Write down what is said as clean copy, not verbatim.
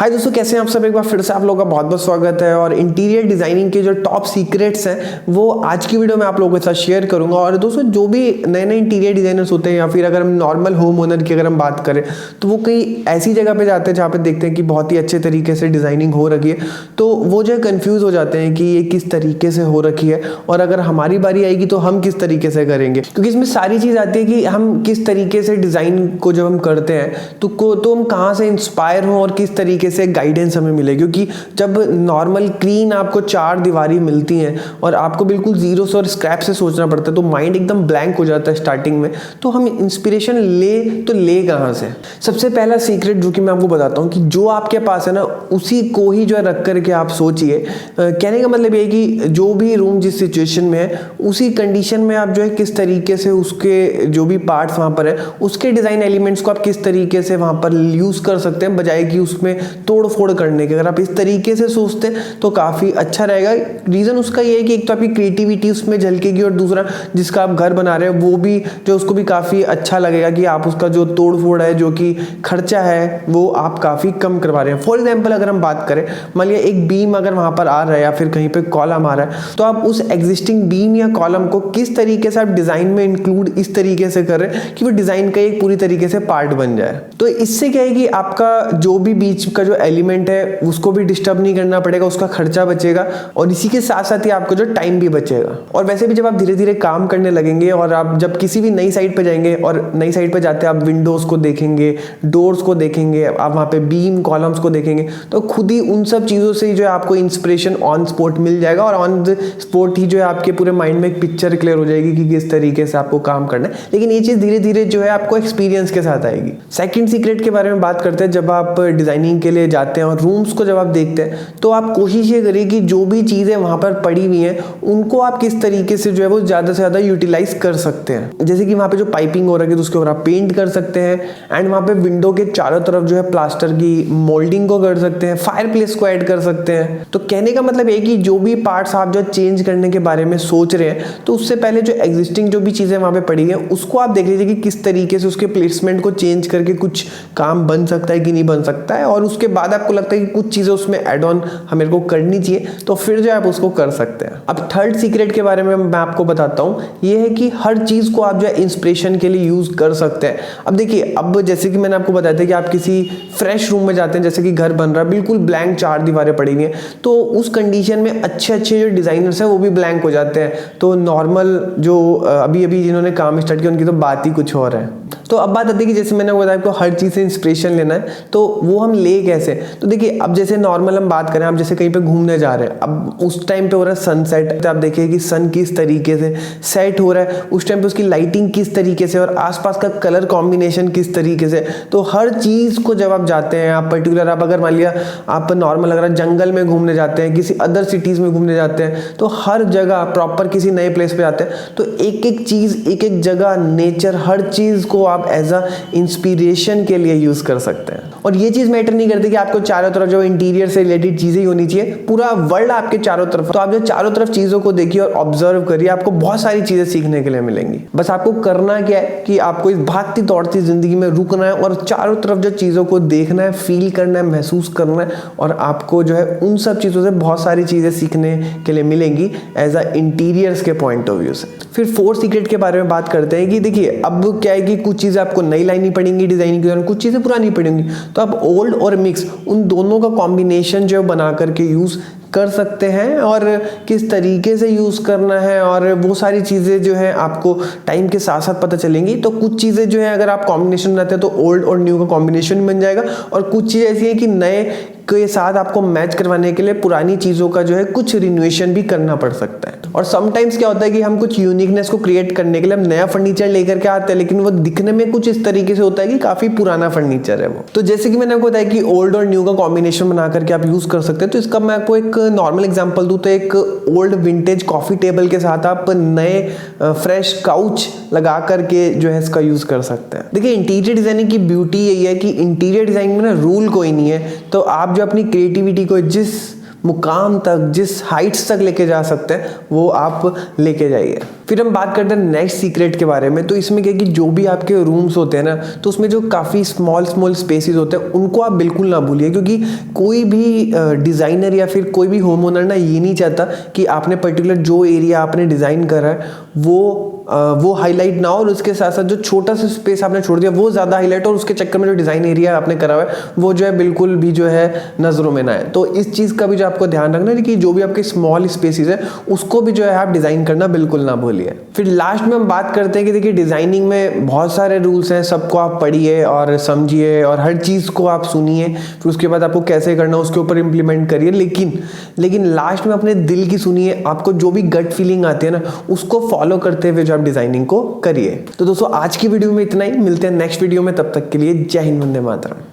हाय दोस्तों, कैसे हैं आप सब। एक बार फिर से आप लोगों का बहुत बहुत स्वागत है। और इंटीरियर डिजाइनिंग के जो टॉप सीक्रेट्स हैं वो आज की वीडियो में आप लोगों के साथ शेयर करूंगा। और दोस्तों, जो भी नए नए इंटीरियर डिजाइनर्स होते हैं या फिर अगर हम नॉर्मल होम ओनर की अगर हम बात करें तो वो कई ऐसी जगह पे जाते हैं जहाँ पे देखते हैं कि बहुत ही अच्छे तरीके से डिजाइनिंग हो रखी है, तो वो जो है कन्फ्यूज हो जाते हैं कि ये किस तरीके से हो रखी है और अगर हमारी बारी आएगी तो हम किस तरीके से करेंगे। क्योंकि इसमें सारी चीज़ आती है कि हम किस तरीके से डिज़ाइन को जब हम करते हैं तो हम कहाँ से इंस्पायर हों और किस तरीके से गाइडेंस हमें मिले। क्योंकि जब नॉर्मल क्लीन आपको चार दीवारी मिलती हैं और आपको बिल्कुल जीरो से और स्क्रैप से सोचना पड़ता है तो माइंड एकदम ब्लैंक हो जाता है स्टार्टिंग में। तो हम इंस्पिरेशन ले कहाँ से। सबसे पहला सीक्रेट जो कि मैं आपको बताता हूँ कि जो आपके पास है ना उसी को ही जो है रख करके आप सोचिए। कहने का मतलब ये है कि जो भी रूम जिस सिचुएशन में है उसी कंडीशन में आप जो है किस तरीके से उसके जो भी पार्ट्स वहाँ पर है उसके डिज़ाइन एलिमेंट्स को आप किस तरीके से वहाँ पर यूज़ कर सकते हैं, बजाय कि उसमें तोड़ फोड़ करने के। अगर आप इस तरीके से सोचते हैं तो काफ़ी अच्छा रहेगा। रीज़न उसका ये है कि एक तो आपकी क्रिएटिविटी उसमें झलकेगी और दूसरा जिसका आप घर बना रहे हैं वो भी जो उसको भी काफ़ी अच्छा लगेगा कि आप उसका जो तोड़ फोड़ है, जो कि खर्चा है, वो आप काफ़ी कम करवा रहे हैं। फॉर एग्जाम्पल अगर हम बात करें, मान लिया एक बीम अगर वहाँ पर आ रहा है या फिर कहीं पर कॉलम आ रहा है तो आप उस एग्जिस्टिंग बीम या कॉलम को किस तरीके से आप डिज़ाइन में इंक्लूड इस तरीके से करें कि वो डिज़ाइन का एक पूरी तरीके से पार्ट बन जाए। तो इससे क्या है कि आपका जो भी बीच का जो एलिमेंट है उसको भी डिस्टर्ब नहीं करना पड़ेगा, उसका खर्चा बचेगा और इसी के साथ साथ ही आपको जो टाइम भी बचेगा। और वैसे भी जब आप धीरे धीरे काम करने लगेंगे और आप जब किसी भी नई साइट पे जाएंगे और नई साइट पे जाते हैं आप विंडोज़ को देखेंगे, डोर्स को देखेंगे, आप वहाँ पे बीम कॉलम्स को देखेंगे तो खुद ही उन सब चीज़ों से जो है आपको इंस्पिरेशन ऑन स्पॉट मिल जाएगा और ऑन द स्पॉट ही जो है आपके पूरे माइंड में एक पिक्चर क्लियर हो जाएगी कि किस तरीके से आपको काम करना है। लेकिन ये चीज़ धीरे धीरे जो है आपको एक्सपीरियंस के साथ आएगी। सेकंड सीक्रेट के बारे में बात करते हैं। जब आप डिज़ाइनिंग के लिए जाते हैं और रूम्स को जब आप देखते हैं तो आप कोशिश ये करिए कि जो भी चीज़ें वहाँ पर पड़ी हुई हैं उनको आप किस तरीके से जो है वो ज़्यादा से ज़्यादा यूटिलाइज कर सकते हैं। जैसे कि वहाँ पे जो पाइपिंग हो रही है तो उसके ऊपर आप पेंट कर सकते हैं एंड वहाँ पे विंडो के चारों तरफ जो है प्लास्टर की मोल्डिंग को कर सकते हैं, फायर प्लेस को ऐड कर सकते हैं। तो कहने का मतलब ये कि जो भी पार्ट्स आप जो चेंज करने के बारे में सोच रहे हैं तो उससे पहले जो एग्जिस्टिंग जो भी चीज़ें वहाँ पे पड़ी हैं उसको आप देख लीजिए कि किस तरीके से उसके प्लेसमेंट को चेंज करके कुछ काम बन सकता है कि नहीं बन सकता है। और उसके बाद आपको लगता है कि कुछ चीज़ें उसमें ऐड ऑन हमें को करनी चाहिए तो फिर जो आप उसको कर सकते हैं। अब थर्ड सीक्रेट के बारे में मैं आपको बताता हूँ, ये है कि हर चीज़ को आप जो है इंस्पिरेशन के लिए यूज़ कर सकते हैं। अब देखिए, अब जैसे कि मैंने आपको बताया था कि आप किसी फ्रेश रूम में जाते हैं, जैसे कि घर बन रहा है, बिल्कुल ब्लैंक चार दीवारें पड़ी हुई हैं, तो उस कंडीशन में अच्छे अच्छे जो डिज़ाइनर्स हैं वो भी ब्लैंक हो जाते हैं। तो नॉर्मल जो अभी अभी जिन्होंने काम स्टार्ट किया उनकी तो बात ही कुछ और है। तो अब बात आती है कि जैसे मैंने बताया आपको हर चीज़ से इंस्पिरेशन लेना है तो वो हम ले कैसे। तो देखिए, अब जैसे नॉर्मल हम बात करें, आप जैसे कहीं पे घूमने जा रहे हैं, अब उस टाइम पे हो रहा है सनसेट, तो आप देखिए कि सन किस तरीके से सेट हो रहा है, उस टाइम पे उसकी लाइटिंग किस तरीके से और आसपास का कलर कॉम्बिनेशन किस तरीके से। तो हर चीज़ को जब आप जाते हैं, आप पर्टिकुलर आप अगर मान लिया आप नॉर्मल अगर जंगल में घूमने जाते हैं, किसी अदर सिटीज़ में घूमने जाते हैं, तो हर जगह प्रॉपर किसी नए प्लेस पे जाते हैं तो एक एक चीज़, एक एक जगह, नेचर, हर चीज़ को आप एज अ इंस्पिरेशन के लिए यूज़ कर सकते हैं। और ये चीज़ मैटर नहीं करती कि आपको चारों तरफ जो इंटीरियर से रिलेटेड चीज़ें ही होनी चाहिए, पूरा वर्ल्ड आपके चारों तरफ। तो आप जो चारों तरफ चीज़ों को देखिए और ऑब्जर्व करिए, आपको बहुत सारी चीज़ें सीखने के लिए मिलेंगी। बस आपको करना क्या है कि आपको इस भागती दौड़ती ज़िंदगी में रुकना है और चारों तरफ जो चीज़ों को देखना है, फील करना है, महसूस करना है और आपको जो है उन सब चीज़ों से बहुत सारी चीज़ें सीखने के लिए मिलेंगी एज अ इंटीरियर्स के पॉइंट ऑफ व्यू से। फिर फोर्थ सीक्रेट के बारे में बात करते हैं कि देखिए, अब क्या है कि कुछ चीज़ें आपको नई लानी पड़ेंगी डिज़ाइनिंग के दौरान, कुछ चीज़ें पुरानी पड़ेंगी, तो आप ओल्ड और मिक्स उन दोनों का कॉम्बिनेशन जो बना करके यूज़ कर सकते हैं। और किस तरीके से यूज़ करना है और वो सारी चीज़ें जो है आपको टाइम के साथ साथ पता चलेंगी। तो कुछ चीज़ें जो है अगर आप कॉम्बिनेशन बनाते हैं तो ओल्ड और न्यू का कॉम्बिनेशन बन जाएगा और कुछ चीज़ें ऐसी हैं कि नए के साथ आपको मैच करवाने के लिए पुरानी चीज़ों का जो है कुछ रिन्यूएशन भी करना पड़ सकता है। और समटाइम्स क्या होता है कि हम कुछ यूनिकनेस को क्रिएट करने के लिए हम नया फर्नीचर लेकर के आते हैं, लेकिन वो दिखने में कुछ इस तरीके से होता है कि काफ़ी पुराना फर्नीचर है वो। तो जैसे कि मैंने आपको बताया कि ओल्ड और न्यू का कॉम्बिनेशन बना करके आप यूज़ कर सकते हैं। तो इसका मैं आपको एक नॉर्मल एग्जांपल दूं तो एक ओल्ड विंटेज कॉफ़ी टेबल के साथ आप नए फ्रेश काउच लगा करके जो है इसका यूज़ कर सकते हैं। देखिए, इंटीरियर डिज़ाइनिंग की ब्यूटी यही है कि इंटीरियर डिज़ाइनिंग में ना रूल कोई नहीं है, तो आप जो अपनी क्रिएटिविटी को जिस मुकाम तक, जिस हाइट्स तक लेके जा सकते हैं वो आप लेके जाइए। फिर हम बात करते हैं नेक्स्ट सीक्रेट के बारे में। तो इसमें क्या कि जो भी आपके रूम्स होते हैं ना, तो उसमें जो काफ़ी स्मॉल स्पेसेस होते हैं उनको आप बिल्कुल ना भूलिए, क्योंकि कोई भी डिज़ाइनर या फिर कोई भी होम ओनर ना ये नहीं चाहता कि आपने पर्टिकुलर जो एरिया आपने डिज़ाइन करा है वो हाईलाइट ना हो, और उसके साथ साथ जो छोटा सा स्पेस आपने छोड़ दिया वो ज़्यादा हाईलाइट हो, और उसके चक्कर में जो डिज़ाइन एरिया आपने करा हुआ है वो जो है बिल्कुल भी जो है नज़रों में ना आए। तो इस चीज़ का भी जो आपको ध्यान रखना है कि जो भी आपके स्मॉल स्पेसेस है उसको भी जो है आप डिज़ाइन करना बिल्कुल ना भूलिए। फिर लास्ट में हम बात करते हैं कि देखिए डिज़ाइनिंग में बहुत सारे रूल्स हैं, सबको आप पढ़िए और समझिए और हर चीज़ को आप सुनिए, फिर उसके बाद आपको कैसे करना उसके ऊपर इंप्लीमेंट करिए, लेकिन लास्ट में अपने दिल की सुनिए। आपको जो भी गट फीलिंग आती है ना उसको फॉलो करते हुए जो आप डिजाइनिंग को करिए। तो दोस्तों आज की वीडियो में इतना ही, मिलते हैं नेक्स्ट वीडियो में, तब तक के लिए जय हिंद, वंदे मातरम।